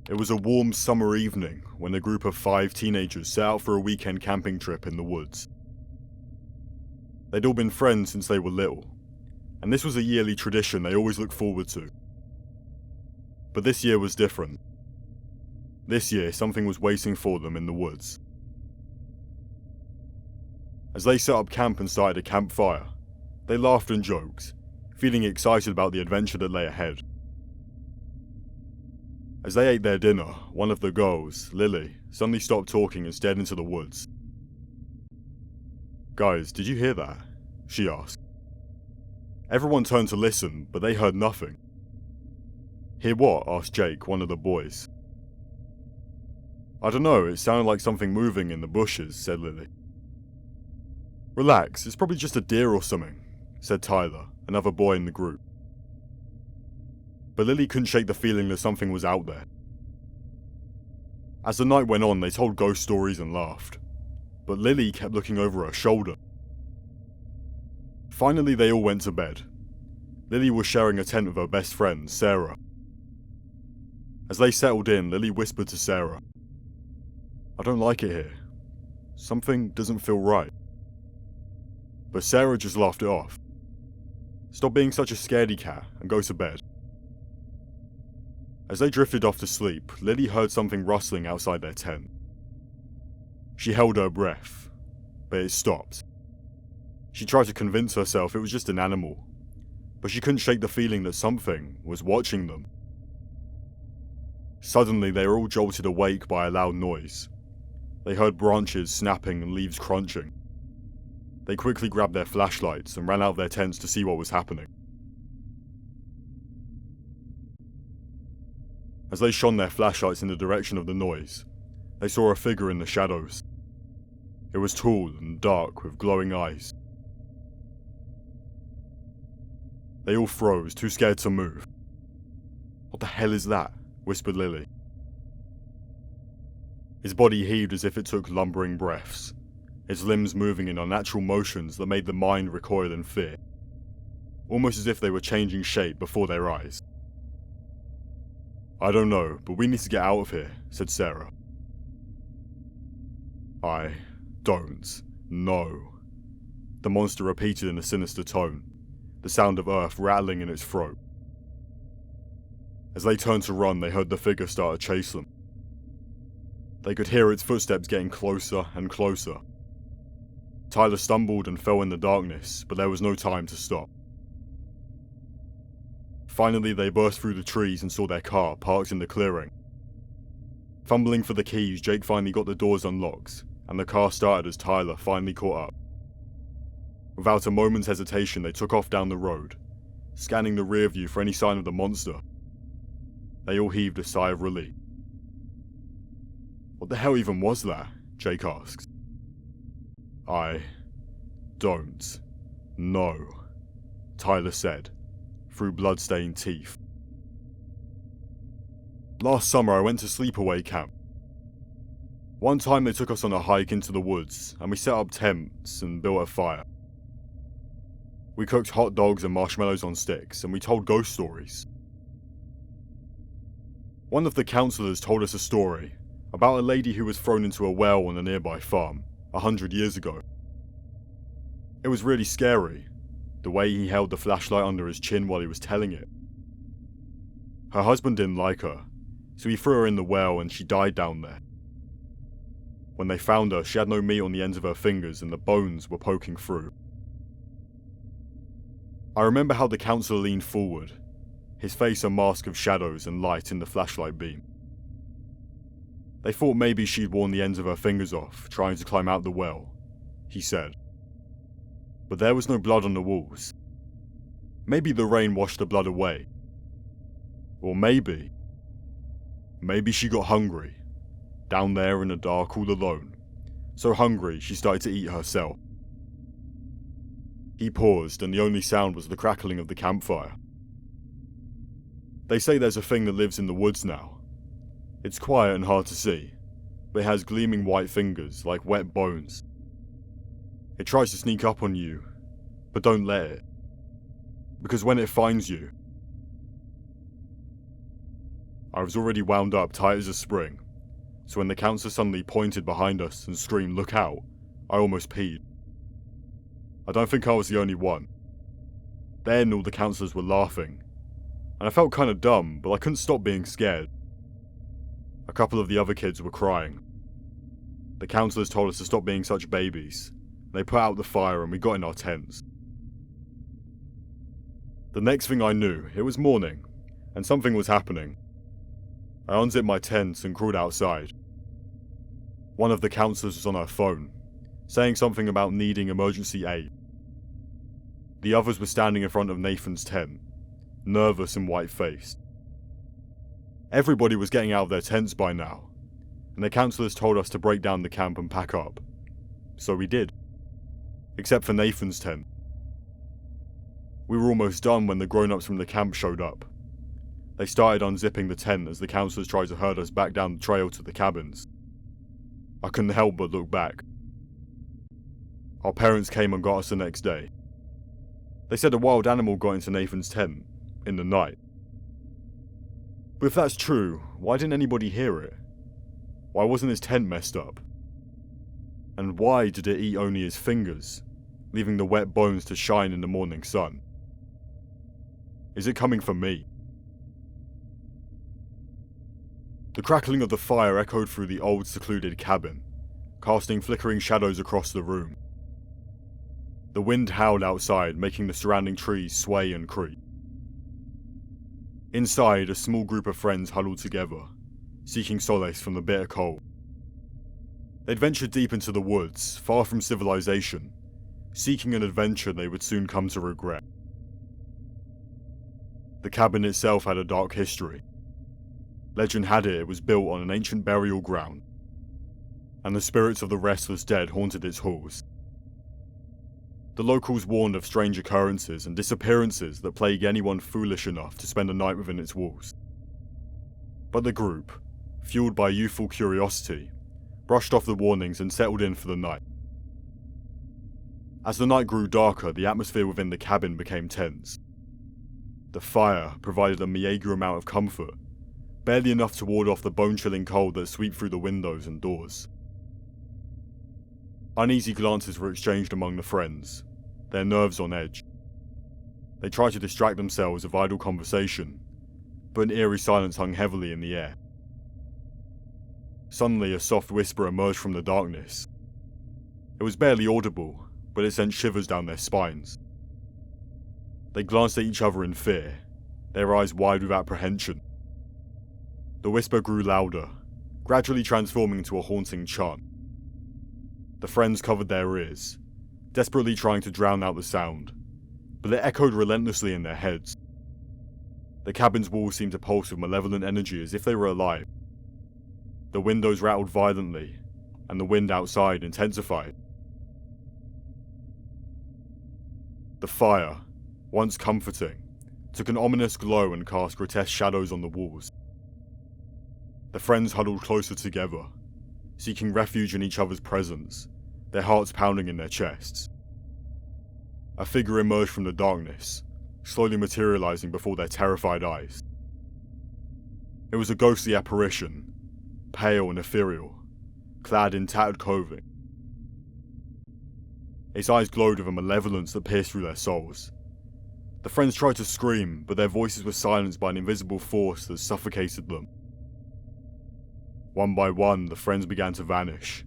It was a warm summer evening when a group of 5 teenagers set out for a weekend camping trip in the woods. They'd all been friends since they were little, and this was a yearly tradition they always looked forward to. But this year was different. This year, something was waiting for them in the woods. As they set up camp and started a campfire, they laughed and joked, feeling excited about the adventure that lay ahead. As they ate their dinner, one of the girls, Lily, suddenly stopped talking and stared into the woods. "Guys, did you hear that?" she asked. Everyone turned to listen, but they heard nothing. "Hear what?" asked Jake, one of the boys. "I don't know, it sounded like something moving in the bushes," said Lily. "Relax, it's probably just a deer or something," said Tyler, another boy in the group. But Lily couldn't shake the feeling that something was out there. As the night went on, they told ghost stories and laughed, but Lily kept looking over her shoulder. Finally, they all went to bed. Lily was sharing a tent with her best friend, Sarah. As they settled in, Lily whispered to Sarah, "I don't like it here. Something doesn't feel right." But Sarah just laughed it off. "Stop being such a scaredy cat and go to bed." As they drifted off to sleep, Lily heard something rustling outside their tent. She held her breath, but it stopped. She tried to convince herself it was just an animal, but she couldn't shake the feeling that something was watching them. Suddenly, they were all jolted awake by a loud noise. They heard branches snapping and leaves crunching. They quickly grabbed their flashlights and ran out of their tents to see what was happening. As they shone their flashlights in the direction of the noise, they saw a figure in the shadows. It was tall and dark with glowing eyes. They all froze, too scared to move. "What the hell is that?" whispered Lily. His body heaved as if it took lumbering breaths, his limbs moving in unnatural motions that made the mind recoil in fear, almost as if they were changing shape before their eyes. "I don't know, but we need to get out of here," said Sarah. "I don't know," the monster repeated in a sinister tone, the sound of earth rattling in its throat. As they turned to run, they heard the figure start to chase them. They could hear its footsteps getting closer and closer. Tyler stumbled and fell in the darkness, but there was no time to stop. Finally, they burst through the trees and saw their car parked in the clearing. Fumbling for the keys, Jake finally got the doors unlocked, and the car started as Tyler finally caught up. Without a moment's hesitation, they took off down the road, scanning the rear view for any sign of the monster. They all heaved a sigh of relief. "What the hell even was that?" Jake asked. "I don't know," Tyler said, through blood-stained teeth. "Last summer I went to sleepaway camp. One time they took us on a hike into the woods, and we set up tents and built a fire. We cooked hot dogs and marshmallows on sticks, and we told ghost stories. One of the counselors told us a story about a lady who was thrown into a well on a nearby farm 100 years ago. It was really scary, the way he held the flashlight under his chin while he was telling it. Her husband didn't like her, so he threw her in the well and she died down there. When they found her, she had no meat on the ends of her fingers and the bones were poking through." I remember how the counselor leaned forward, his face a mask of shadows and light in the flashlight beam. "They thought maybe she'd worn the ends of her fingers off, trying to climb out the well," he said. "But there was no blood on the walls. Maybe the rain washed the blood away. Or maybe she got hungry, down there in the dark all alone. So hungry she started to eat herself." He paused, and the only sound was the crackling of the campfire. "They say there's a thing that lives in the woods now. It's quiet and hard to see, but it has gleaming white fingers like wet bones. It tries to sneak up on you, but don't let it. Because when it finds you, I was already wound up tight as a spring, so when the counsellor suddenly pointed behind us and screamed, "Look out," I almost peed. I don't think I was the only one. Then all the counsellors were laughing, and I felt kind of dumb, but I couldn't stop being scared. A couple of the other kids were crying. The counsellors told us to stop being such babies. They put out the fire and we got in our tents. The next thing I knew, it was morning, and something was happening. I unzipped my tent and crawled outside. One of the counsellors was on her phone, saying something about needing emergency aid. The others were standing in front of Nathan's tent, nervous and white-faced. Everybody was getting out of their tents by now, and the counsellors told us to break down the camp and pack up. So we did. Except for Nathan's tent. We were almost done when the grown-ups from the camp showed up. They started unzipping the tent as the counsellors tried to herd us back down the trail to the cabins. I couldn't help but look back. Our parents came and got us the next day. They said a wild animal got into Nathan's tent, in the night. But if that's true, why didn't anybody hear it? Why wasn't his tent messed up? And why did it eat only his fingers, leaving the wet bones to shine in the morning sun? Is it coming for me? The crackling of the fire echoed through the old secluded cabin, casting flickering shadows across the room. The wind howled outside, making the surrounding trees sway and creak. Inside, a small group of friends huddled together, seeking solace from the bitter cold. They'd ventured deep into the woods, far from civilization, seeking an adventure they would soon come to regret. The cabin itself had a dark history. Legend had it was built on an ancient burial ground, and the spirits of the restless dead haunted its halls. The locals warned of strange occurrences and disappearances that plague anyone foolish enough to spend a night within its walls. But the group, fueled by youthful curiosity, brushed off the warnings and settled in for the night. As the night grew darker, the atmosphere within the cabin became tense. The fire provided a meager amount of comfort, barely enough to ward off the bone-chilling cold that swept through the windows and doors. Uneasy glances were exchanged among the friends, their nerves on edge. They tried to distract themselves of idle conversation, but an eerie silence hung heavily in the air. Suddenly, a soft whisper emerged from the darkness. It was barely audible, but it sent shivers down their spines. They glanced at each other in fear, their eyes wide with apprehension. The whisper grew louder, gradually transforming into a haunting chant. The friends covered their ears, desperately trying to drown out the sound, but it echoed relentlessly in their heads. The cabin's walls seemed to pulse with malevolent energy as if they were alive. The windows rattled violently, and the wind outside intensified. The fire, once comforting, took an ominous glow and cast grotesque shadows on the walls. The friends huddled closer together, seeking refuge in each other's presence, their hearts pounding in their chests. A figure emerged from the darkness, slowly materializing before their terrified eyes. It was a ghostly apparition, pale and ethereal, clad in tattered clothing. Its eyes glowed with a malevolence that pierced through their souls. The friends tried to scream, but their voices were silenced by an invisible force that suffocated them. One by one, the friends began to vanish.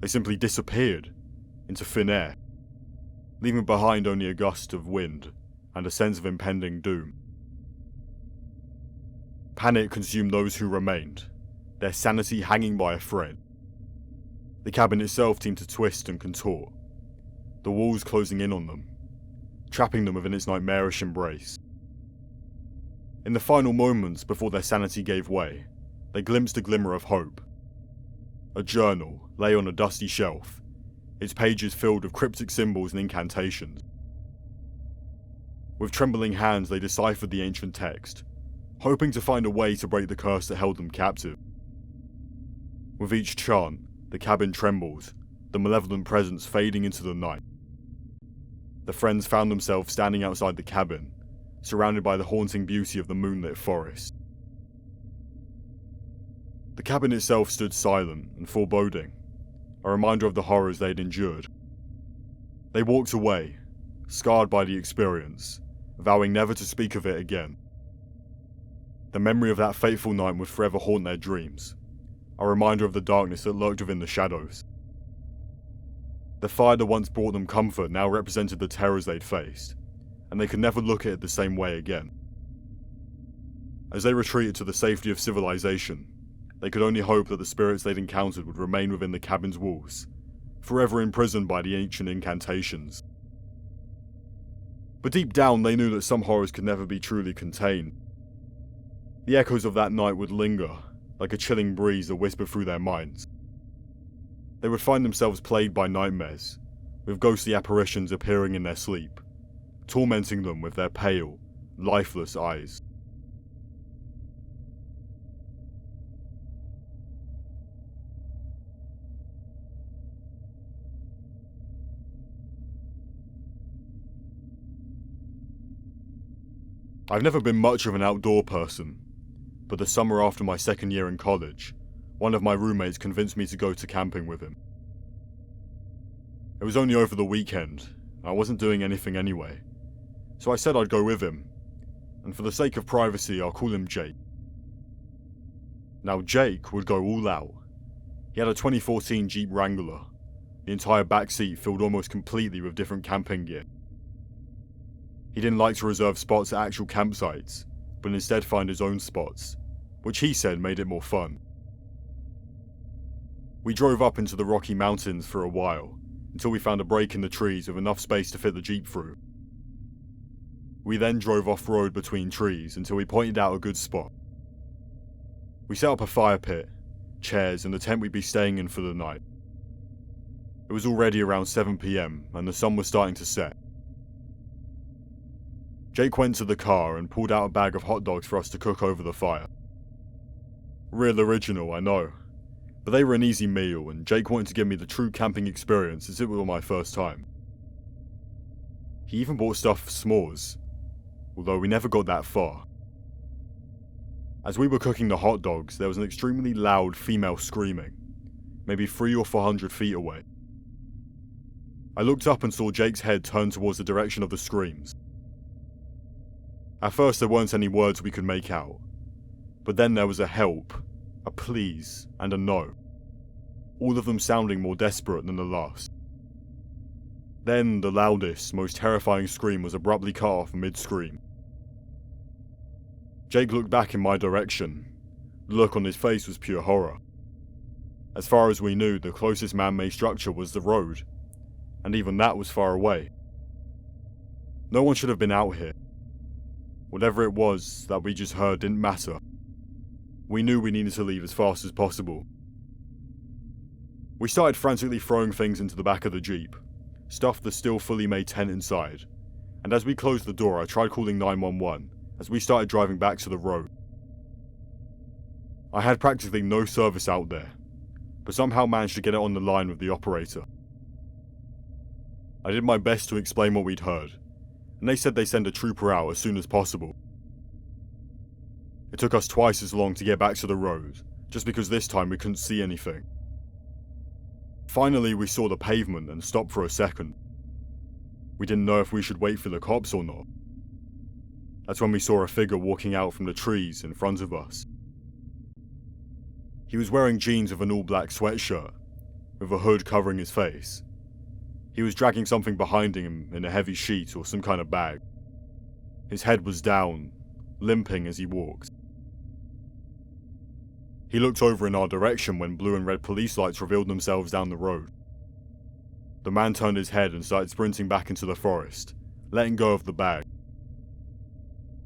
They simply disappeared into thin air, leaving behind only a gust of wind and a sense of impending doom. Panic consumed those who remained, their sanity hanging by a thread. The cabin itself seemed to twist and contort, the walls closing in on them, trapping them within its nightmarish embrace. In the final moments before their sanity gave way, they glimpsed a glimmer of hope. A journal lay on a dusty shelf, its pages filled with cryptic symbols and incantations. With trembling hands, they deciphered the ancient text, hoping to find a way to break the curse that held them captive. With each chant, the cabin trembled, the malevolent presence fading into the night. The friends found themselves standing outside the cabin, surrounded by the haunting beauty of the moonlit forest. The cabin itself stood silent and foreboding, a reminder of the horrors they'd endured. They walked away, scarred by the experience, vowing never to speak of it again. The memory of that fateful night would forever haunt their dreams, a reminder of the darkness that lurked within the shadows. The fire that once brought them comfort now represented the terrors they'd faced, and they could never look at it the same way again. As they retreated to the safety of civilization, they could only hope that the spirits they'd encountered would remain within the cabin's walls, forever imprisoned by the ancient incantations. But deep down they knew that some horrors could never be truly contained. The echoes of that night would linger, like a chilling breeze that whispered through their minds. They would find themselves plagued by nightmares, with ghostly apparitions appearing in their sleep, tormenting them with their pale, lifeless eyes. I've never been much of an outdoor person, but the summer after my second year in college, one of my roommates convinced me to go to camping with him. It was only over the weekend, and I wasn't doing anything anyway, so I said I'd go with him, and for the sake of privacy I'll call him Jake. Now Jake would go all out. He had a 2014 Jeep Wrangler, the entire backseat filled almost completely with different camping gear. He didn't like to reserve spots at actual campsites, but instead find his own spots, which he said made it more fun. We drove up into the Rocky Mountains for a while, until we found a break in the trees with enough space to fit the Jeep through. We then drove off-road between trees until we pointed out a good spot. We set up a fire pit, chairs, and the tent we'd be staying in for the night. It was already around 7 PM and the sun was starting to set. Jake went to the car and pulled out a bag of hot dogs for us to cook over the fire. Real original, I know, but they were an easy meal and Jake wanted to give me the true camping experience as it were my first time. He even bought stuff for s'mores, although we never got that far. As we were cooking the hot dogs, there was an extremely loud female screaming, maybe 300 or 400 feet away. I looked up and saw Jake's head turn towards the direction of the screams. At first there weren't any words we could make out, but then there was a help, a please, and a no, all of them sounding more desperate than the last. Then the loudest, most terrifying scream was abruptly cut off mid-scream. Jake looked back in my direction. The look on his face was pure horror. As far as we knew, the closest man-made structure was the road, and even that was far away. No one should have been out here. Whatever it was that we just heard didn't matter. We knew we needed to leave as fast as possible. We started frantically throwing things into the back of the Jeep, stuffed the still fully made tent inside, and as we closed the door I tried calling 911 as we started driving back to the road. I had practically no service out there, but somehow managed to get it on the line with the operator. I did my best to explain what we'd heard, and they said they'd send a trooper out as soon as possible. It took us twice as long to get back to the road, just because this time we couldn't see anything. Finally we saw the pavement and stopped for a second. We didn't know if we should wait for the cops or not. That's when we saw a figure walking out from the trees in front of us. He was wearing jeans with an all-black sweatshirt, with a hood covering his face. He was dragging something behind him in a heavy sheet or some kind of bag. His head was down, limping as he walked. He looked over in our direction when blue and red police lights revealed themselves down the road. The man turned his head and started sprinting back into the forest, letting go of the bag.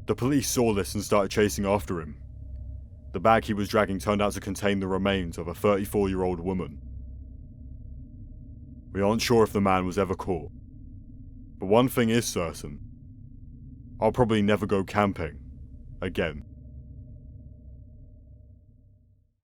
The police saw this and started chasing after him. The bag he was dragging turned out to contain the remains of a 34-year-old woman. We aren't sure if the man was ever caught, but one thing is certain. I'll probably never go camping again.